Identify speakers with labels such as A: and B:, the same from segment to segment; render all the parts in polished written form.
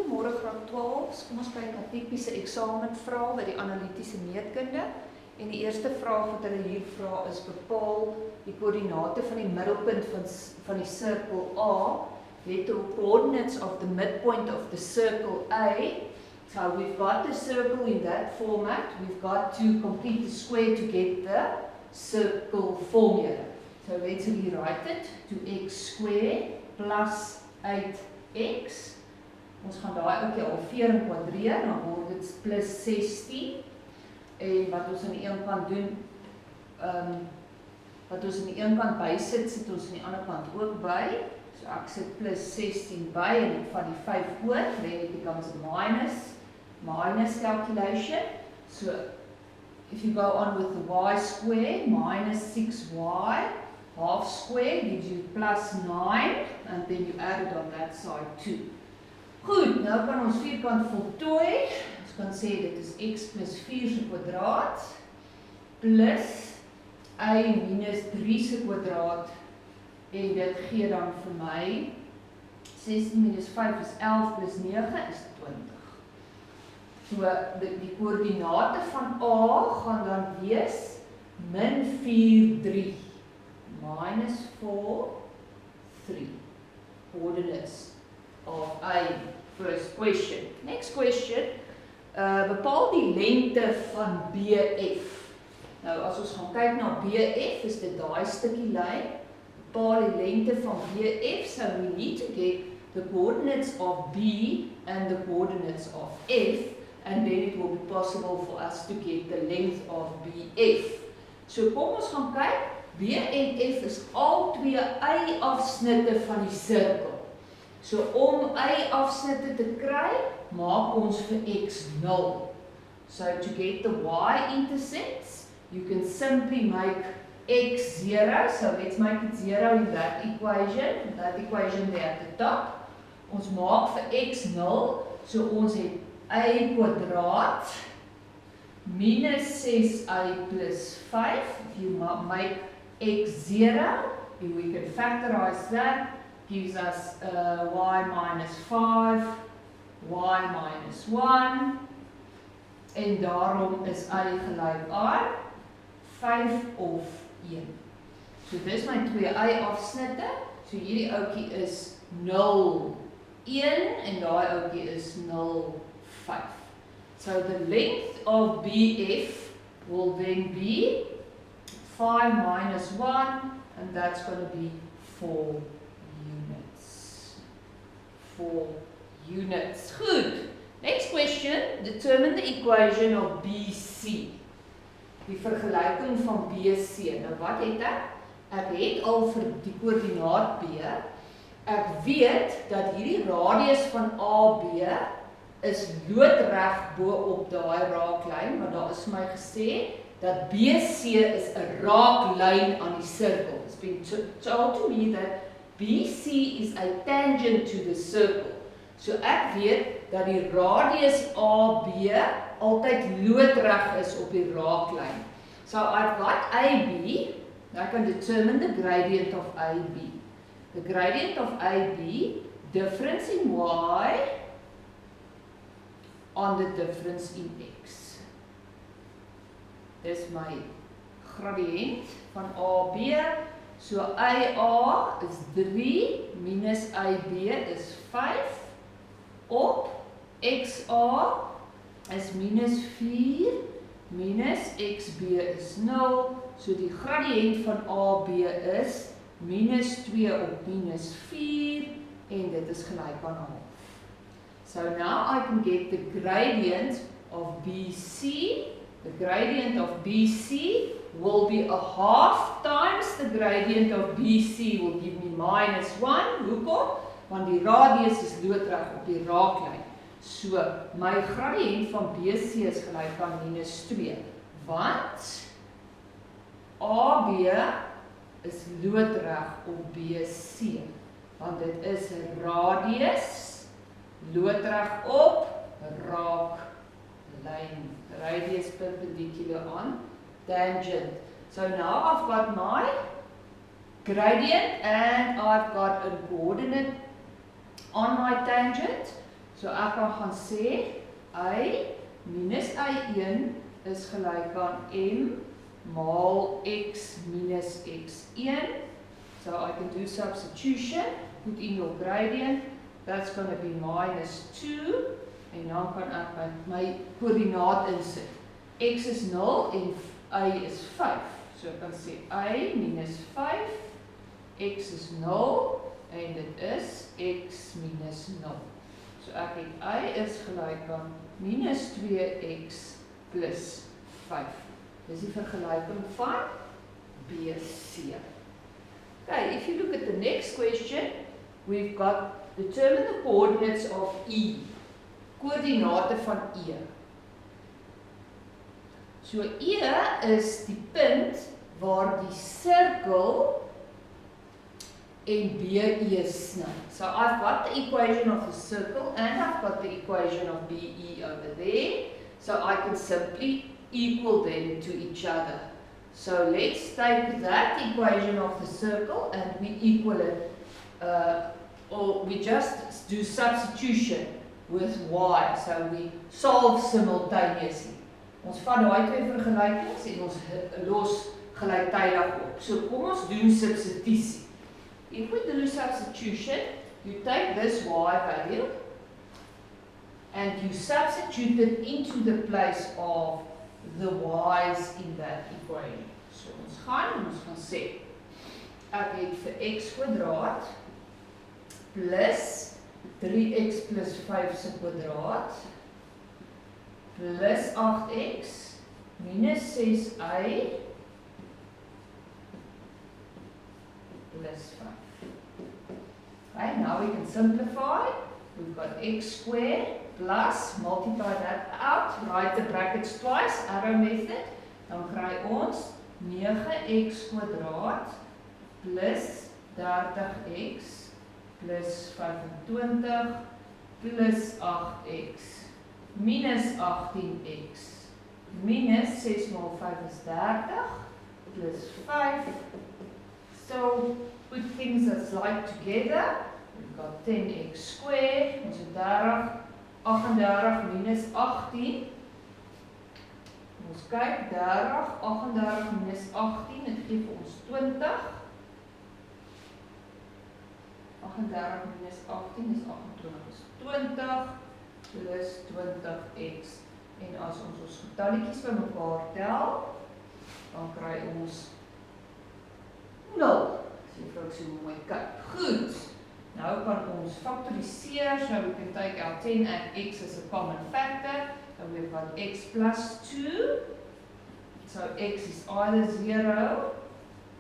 A: Goeiemôre graad 12. Kom ons kyk na tipiese eksamenvrae by die analitiese meetkunde. En die eerste vraag wat hulle hier vra is: bepaal die koördinate van die middelpunt van die sirkel A with the coordinates of the midpoint of the circle A. So we've got the circle in that format. We've got to complete the square to get the circle formula. So let's rewrite it to x squared plus 8x. Ons gaan daai ook halveer en kwadreer, dan word dit plus 16. En wat ons aan die een kant doen, wat ons aan die een kant bysit, sit ons aan die ander kant ook by. So ek sit plus 16 by en ek vat die 5 oor, then it becomes a minus calculation. So if you go on with the y squared, minus 6y, half square gives you plus 9, and then you add it on that side too. Goed, nou kan ons vierkant voltooi. Ons kan sê dit is x plus 4 se kwadraat plus y minus 3 se kwadraat, en dit gee dan vir my 16 minus 5 is 11 plus 9 is 20. So die koördinate van A gaan dan wees min 4, 3 minus 4, 3 coordinates of A. First question. Next question. Bepaal die lengte van BF. Nou as ons gaan kyk na BF, is dit daai stukkie lyn. Bepaal die lengte van BF, so we need to get the coordinates of B and the coordinates of F, and then it will be possible for us to get the length of BF. So kom ons gaan kyk. B en F is al twee y-afsnitte van die sirkel. So om y-afsnitte te kry, maak ons vir x 0. So to get the y-intercepts, you can simply make x 0. So let's make it 0 in that equation there at the top. Ons maak vir x 0, so ons het y kwadraat minus 6y plus 5. If you make x 0, we can factorize that, gives us y minus 5, y minus 1, en daarom is y gelyk aan 5 of 1. So dis my twee y-afsnitte, so hierdie ouetjie is 0, 1, en daai ouetjie is 0, 5. So the length of BF will then be 5 minus 1, and that's going to be 4 units. 4 units. Goed. Next question. Determine the equation of BC. Die vergelyking van BC. Nou wat het ek? Ek het al vir die koördinaat B. Ek weet dat hierdie radius van AB is loodreg bo op daai raaklyn, want daar is vir my gesê dat BC is 'n raaklyn aan die sirkel. It's been told to me that BC is a tangent to the circle. So ek weet dat die radius AB altyd loodreg is op die raaklyn. So I've got AB, I can determine the gradient of AB. The gradient of AB, difference in y on the difference in x. Dis my gradient van AB. So IA is 3 minus IB is 5 op XA is minus 4 minus XB is 0. So die gradient van AB is minus 2 op minus 4 en dit is gelyk aan 0. So now I can get the gradient of BC. The gradient of BC will be a half times the gradient of BC will give me minus 1. Hoekom? Want die radius is loodreg op die raaklyn. So my gradient van BC is gelyk aan minus 2. Want AB is loodreg op BC. Want dit is 'n radius loodreg op raaklyn. Radius perpendicular on tangent. So now I've got my gradient and I've got a coordinate on my tangent. So ek kan gaan sê, y minus y1 is gelyk aan m maal x minus x1. So I can do substitution, put in your gradient, that's going to be minus 2, en dan kan ek my koördinaat insit. X is 0 en y is 5. So ek kan sê y minus 5, x is 0, en dit is x minus 0. So ek het y is gelyk aan minus 2x plus 5. Dis die vergelyking van BC. Okay, if you look at the next question, we've got determine the coordinates of E. Koördinate van E. So E is die punt waar die sirkel en BE sny. So I've got the equation of the circle and I've got the equation of BE over there. So I can simply equal them to each other. So let's take that equation of the circle and we equal it, or we just do substitution with y. So we solve simultaneously. Ons vat daai twee vergelykings en ons los gelyktydig op. So kom ons doen substitusie. If we do substitution, you take this y value and you substitute it into the place of the y's in that equation. So ons gaan sê, ek het vir x kwadraat plus 3x plus 5 se kwadraat plus 8x minus 6y plus 5. Right, now we can simplify. We've got x squared plus, multiply that out, write the brackets twice, arrow method, dan kry ons 9x kwadraat plus 30x plus 25 plus 8x minus 18x minus 6 maal 5 is 30 plus 5. So put things that's like together. We've got 10x squared, ons het 38 minus 18. Ons kyk, 38 minus 18, het geef ons 20. 38 minus 18 is 28, is 20 plus 20x. En as ons getalletjies by mekaar tel, dan kry ons 0. So ek so mooi kyk. Goed. Nou kan ons factoriseer, so we can take our 10 and x as a common factor, and we've got x plus 2, so x is either 0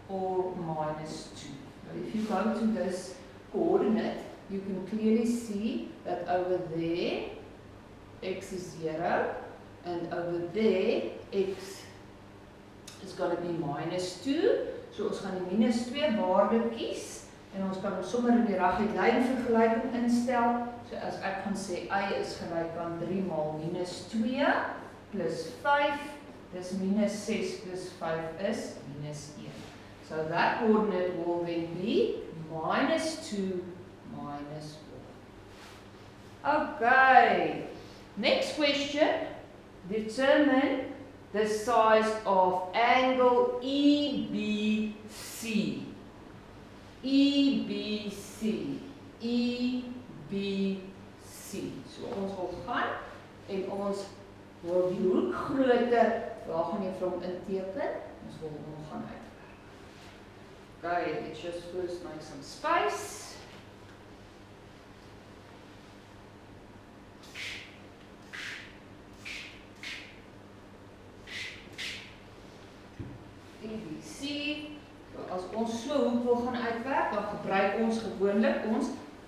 A: or minus 2. But if you go to this coordinate, you can clearly see that over there, x is 0, and over there, x is going to be minus 2, so ons gaan die minus 2 waarde kies, en ons kan sommer in die reguit lyn vergelyking instel. So as ek gaan sê y is gelyk aan 3 maal minus 2 plus 5, dis minus 6 plus 5 is minus 1. So that coordinate will then be minus 2 minus 4. Okay, next question. Determine the size of angle EBC. EBC. EBC. So ons wil gaan en ons wil die hoekgrootte, waar gaan jy van inteken? Ons wil hom gaan uitwerk. Okay, let's just first make some space. EBC. As ons so hoek wil gaan uitwerk, dan gebruik ons gewoonlik ons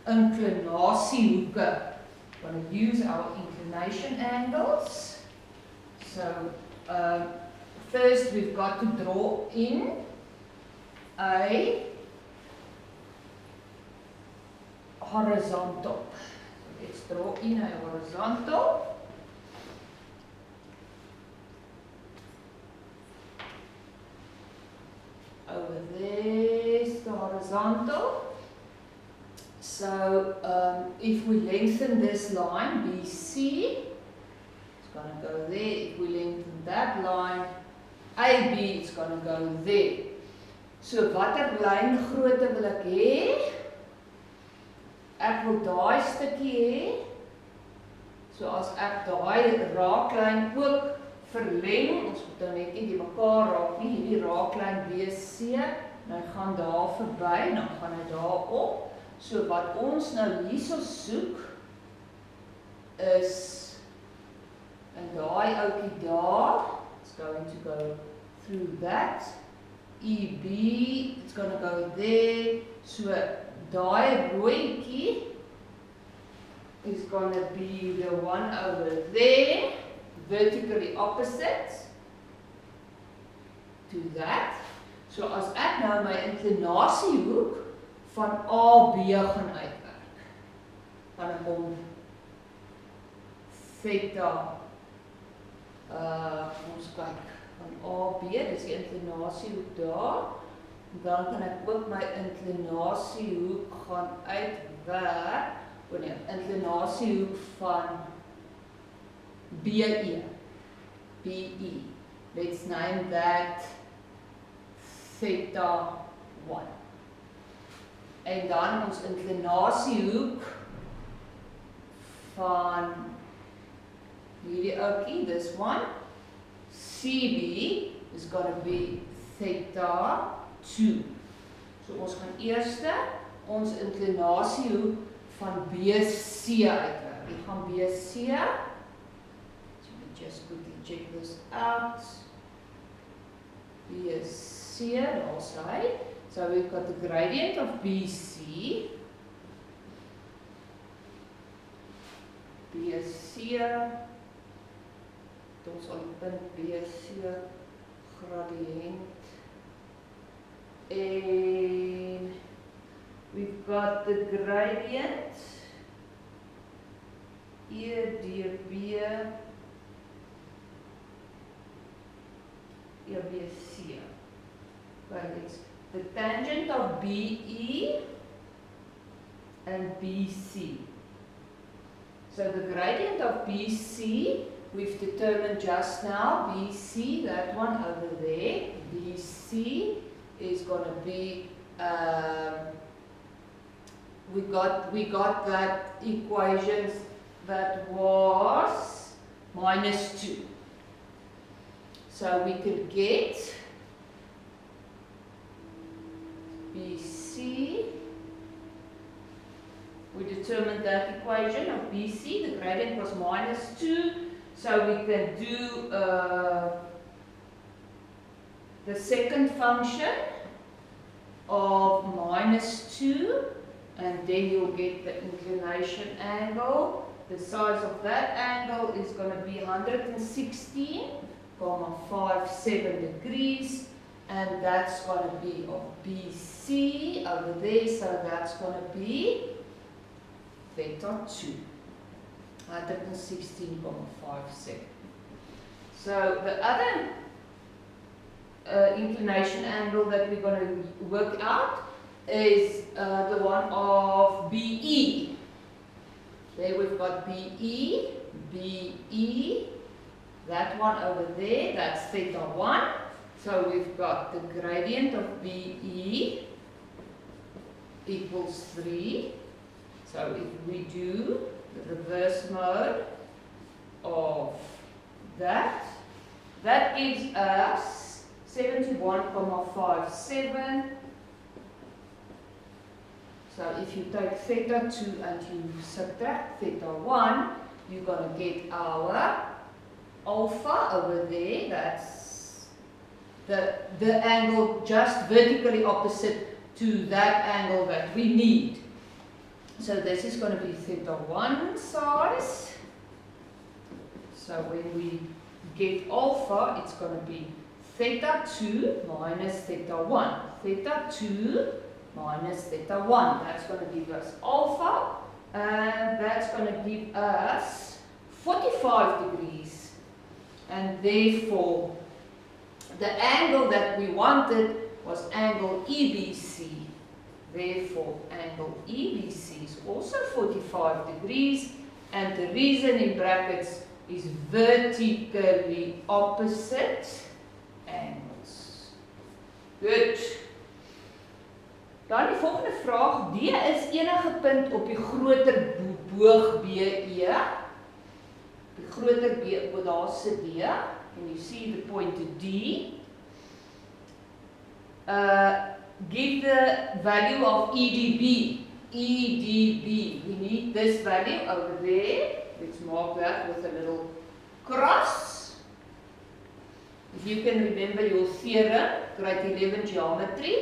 A: inclinasiehoeke. We're going to use our inclination angles. So, first we've got to draw in a horizontal. So let's draw in a horizontal. Over there's the horizontal. So if we lengthen this line, BC, it's going to go there. If we lengthen that line, AB, it's going to go there. So watter lyngrootte wil ek hê? Ek wil daai stukkie hê. So as ek daai raaklyn ook verleng, ons moet nou net nie die mekaar raak nie, hierdie raaklyn BC, nou gaan daar verby, dan gaan hy daar op. So wat ons nou hierso soek is in daai ouetjie daar, it's going to go through that. EB, it's going to go there. So daai rooitjie is going to be the one over there, vertically opposite to that. So as ek nou my inklinasiehoek van AB gaan uitwerk, gaan ek hom theta, ons kyk, van AB, dis die inklinasiehoek daar, dan kan ek ook my inklinasiehoek gaan uitwerk, inklinasiehoek van BE, BE, let's name that theta 1. En dan ons inklinasiehoek van hierdie ouetjie, this one, CB is going to be theta 2. So ons gaan eers ons inklinasiehoek van BC uitwerk. Ek gaan BC, so let me just quickly check this out. BC, daar's hy. So we've got the gradient of BC. BC, ons al die punt BC gradient. And we've got the gradient E deur B EBC. Right, it's the tangent of BE and BC. So the gradient of BC, we've determined just now, BC, that one over there, BC is going to be, we got that equation that was -2. So we could get BC, we determined that equation of BC, the gradient was -2, so we can do the second function of -2, and then you'll get the inclination angle. The size of that angle is going to be 116.57 degrees. And that's going to be of BC over there, so that's going to be theta 2, 116.57. So the other inclination angle that we're going to work out is the one of BE. There we've got BE, BE, that one over there, that's theta 1. So we've got the gradient of BE equals 3. So if we do the reverse mode of that, that gives us 71.57. So if you take theta 2 and you subtract theta 1, you're going to get our alpha over there, that's the angle just vertically opposite to that angle that we need. So this is going to be theta 1 size. So when we get alpha, it's going to be theta 2 minus theta 1. Theta 2 minus theta 1. That's going to give us alpha, and that's going to give us 45 degrees. And therefore, the angle that we wanted was angle EBC. Therefore, angle EBC is also 45 degrees, and the reason in brackets is vertically opposite angles. Good. Dan die volgende vraag, D is enige punt op die groter boog BE. Die groter boog, daar sit D, and you see the point to D. Give the value of EDB. EDB. We need this value over there. Let's mark that with a little cross. If you can remember your theorem, grade 11 geometry,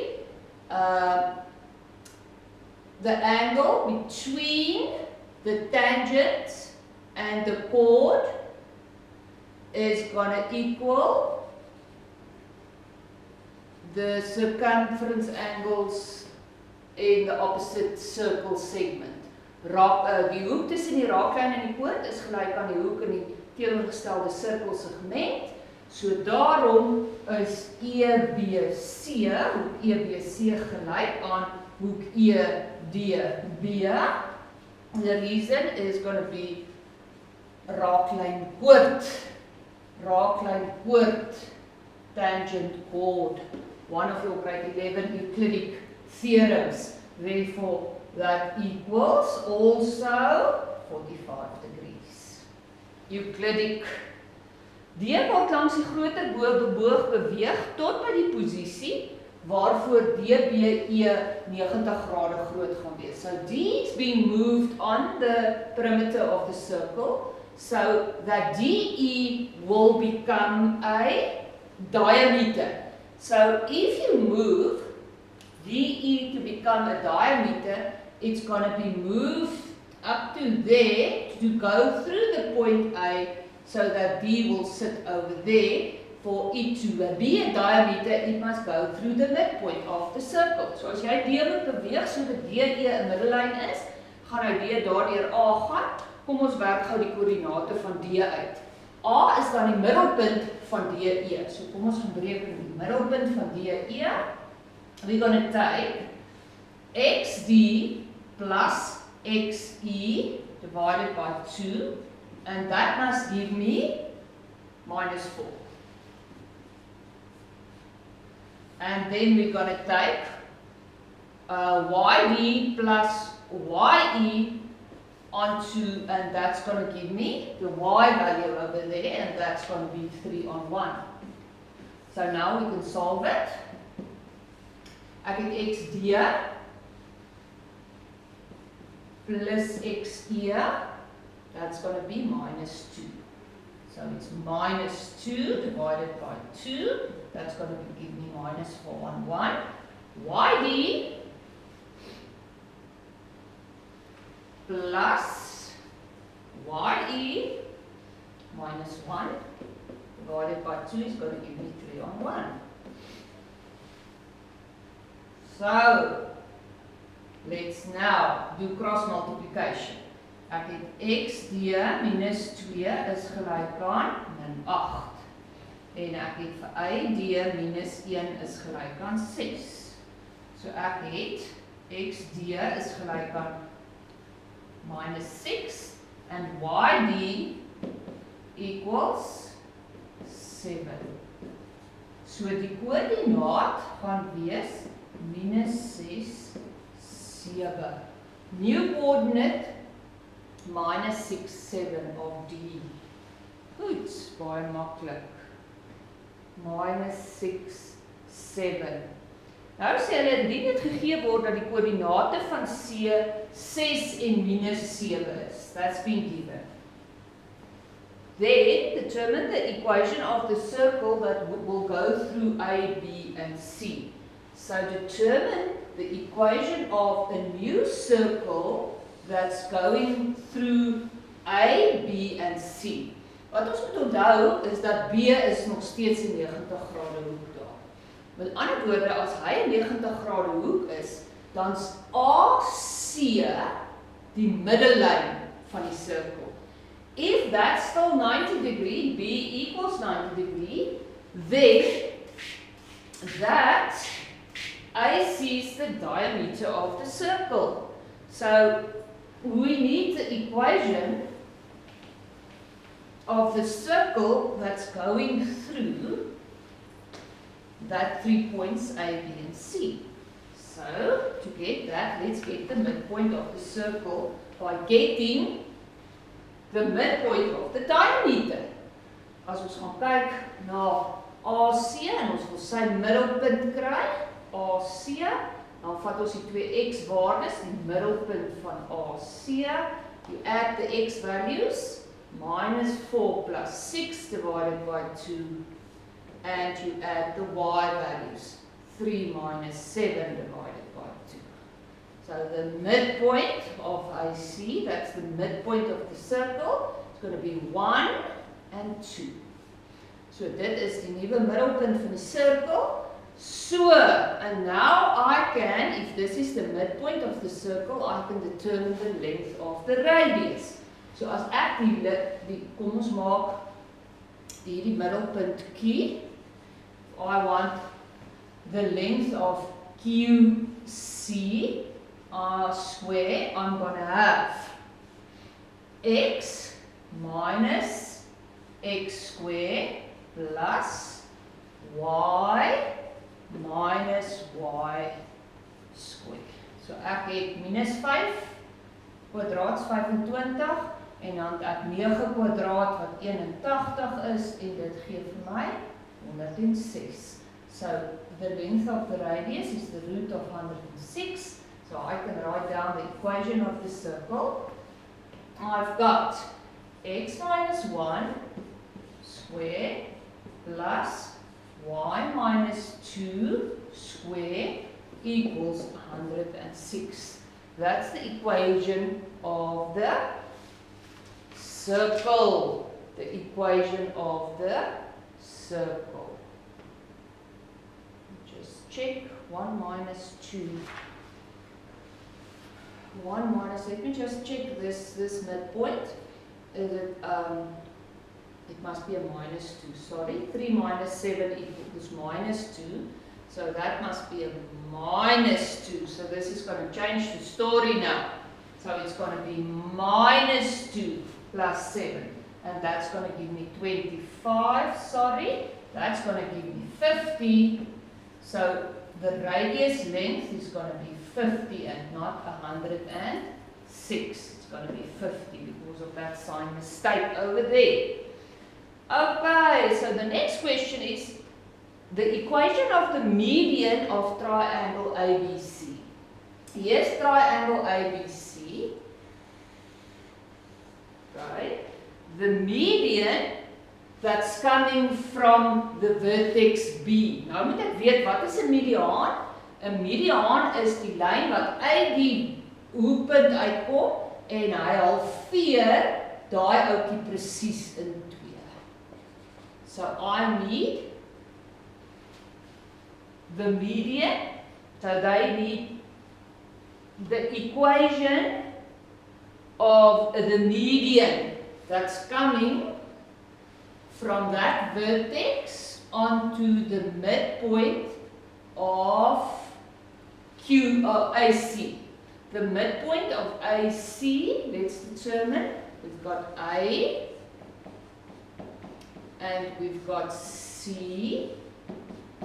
A: the angle between the tangent and the chord is going to equal the circumference angles in the opposite circle segment. Die hoek tussen die raaklyn en die chord is gelyk aan die hoek in die teenoorgestelde sirkelsegment. So daarom is EBC, hoek EBC gelyk aan hoek EDB. The reason is going to be raaklyn chord. Raaklyn chord, tangent chord. One of your grade 11 Euclidean theorems. Therefore, that equals also 45 degrees. Euclidean. D word langs die groter boog beweeg tot by die posisie waarvoor DBE 90 grade groot gaan wees. So D is being moved on the perimeter of the circle so that DE will become a diameter. So if you move DE to become a diameter, it's going to be moved up to there to go through the point A so that D will sit over there. For it to be a diameter, it must go through the midpoint of the circle. So as jy D moet beweeg sodat DE 'n middellyn is, gaan hy D daardeur A gaan. Kom ons werk gou die koördinate van D uit. A is dan die middelpunt van DE. So kom ons gaan bereken die middelpunt van DE. We're going to take XD plus XE divided by 2, and that must give me minus 4. And then we're going to take YD plus YE onto, and that's going to give me the Y value over there, and that's going to be 3 on 1. So now we can solve it. Ek het XD plus XE, that's going to be minus 2. So it's minus 2 divided by 2, that's going to give me minus 4 on 1. YD plus YE minus 1 divided by 2 is going to give me 3 on 1. So, let's now do cross multiplication. Ek het XD minus 2 is gelyk aan min 8. En ek het vir ID minus 1 is gelyk aan 6. So ek het XD is gelyk aan minus 6 and YD equals 7. So die koördinaat gaan wees minus 6, 7. New coordinate minus 6, 7 of D. Goed, baie maklik. Minus 6, 7. Nou sê hulle, indien dit gegee word dat die koördinate van C 6 en minus 7 is. That's been given. Then determine the equation of the circle that will go through A, B, and C. So determine the equation of a new circle that's going through A, B, and C. Wat ons moet onthou is dat B is nog steeds 'n 90 grade hoek daar. Met ander woorde, as hy 'n 90 grade hoek is, dan is AC die middellyn van die sirkel. If that's still 90 degree, B equals 90 degree, then that AC is the diameter of the circle. So we need the equation of the circle that's going through that 3 points A, B, and C. So to get that, let's get the midpoint of the circle by getting the midpoint of the diameter. As ons gaan kyk na AC en ons wil sy middelpunt kry, AC, dan vat ons die twee x waardes, die middelpunt van AC, you add the x values, minus 4 plus 6 divided by 2, and you add the y values, 3 minus 7 divided by 2. So the midpoint of AC, that's the midpoint of the circle, it's going to be 1 and 2. So dit is die nuwe middelpunt van die circle. So, and now I can, if this is the midpoint of the circle, I can determine the length of the radius. So as ek kom ons maak die middelpunt Q, I want the length of QC square, I'm going to have x minus x square plus y minus y square. So ek het minus 5 kwadraat 25 en dan ek 9 kwadraat wat 81 is en dit gee vir my 106. So the length of the radius is the root of 106. So I can write down the equation of the circle. I've got x minus 1 square plus y minus 2 square equals 106. That's the equation of the circle. The equation of the circle. Just check 1 minus 2. 1 minus, let me just check this midpoint. Is it, it must be a minus 2, sorry. 3 minus 7 equals minus 2. So that must be a minus 2. So this is going to change the story now. So it's going to be minus 2 plus 7. And that's going to give me 25, sorry. That's going to give me 50. So the radius length is going to be 50 and not 106. It's going to be 50 because of that sign mistake over there. Okay, so the next question is the equation of the median of triangle ABC. Here's triangle ABC. Right? The median that's coming from the vertex B. Nou moet ek weet, wat is 'n mediaan? 'n mediaan is die lyn wat uit die hoekpunt uitkom en hy halveer daai ouetjie presies in 2. So I need the median, so they need the equation of the median that's coming from that vertex onto the midpoint of AC. The midpoint of AC, let's determine, we've got A and we've got C.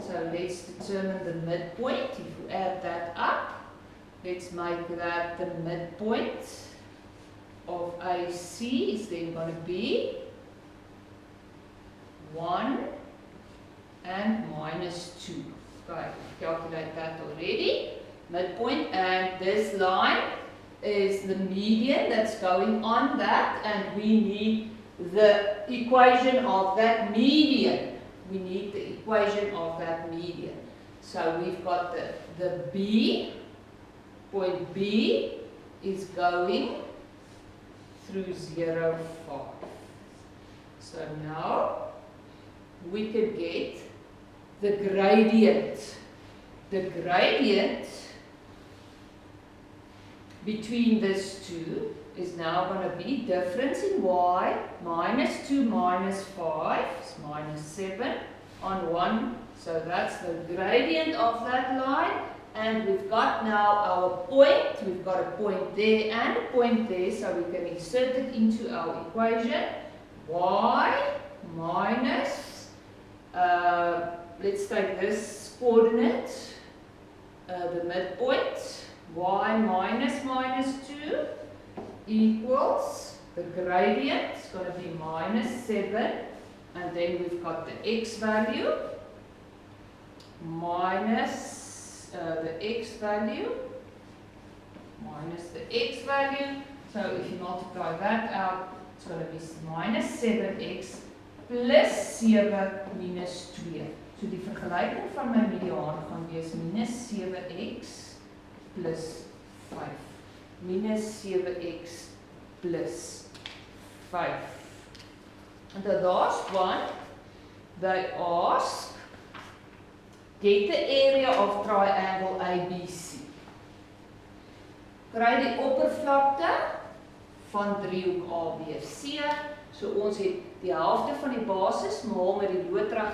A: So let's determine the midpoint. If you add that up, let's make that the midpoint of AC is then going to be 1 and minus 2. Okay, calculate that already. Midpoint, and this line is the median that's going on that, and we need the equation of that median. We need the equation of that median. So we've got the B, point B is going through 0, 5. So now we can get the gradient. The gradient between these two is now going to be difference in y, minus 2 minus 5 is minus 7 on 1. So that's the gradient of that line. And we've got now our point. We've got a point there and a point there, so we can insert it into our equation. Y minus, let's take this coordinate, the midpoint, y minus minus 2 equals, the gradient is going to be minus 7, and then we've got the x value, minus the x value, minus the x value. So if you multiply that out, it's going to be minus 7x plus 7 minus 2. So die vergelijking van my mediaan gaan wees minus 7x plus 5. Minus 7x plus 5. And the last one, they ask, get the area of triangle ABC. Kry die oppervlakte van driehoek ABC. So ons het die helfte van die basis maal met die loodreg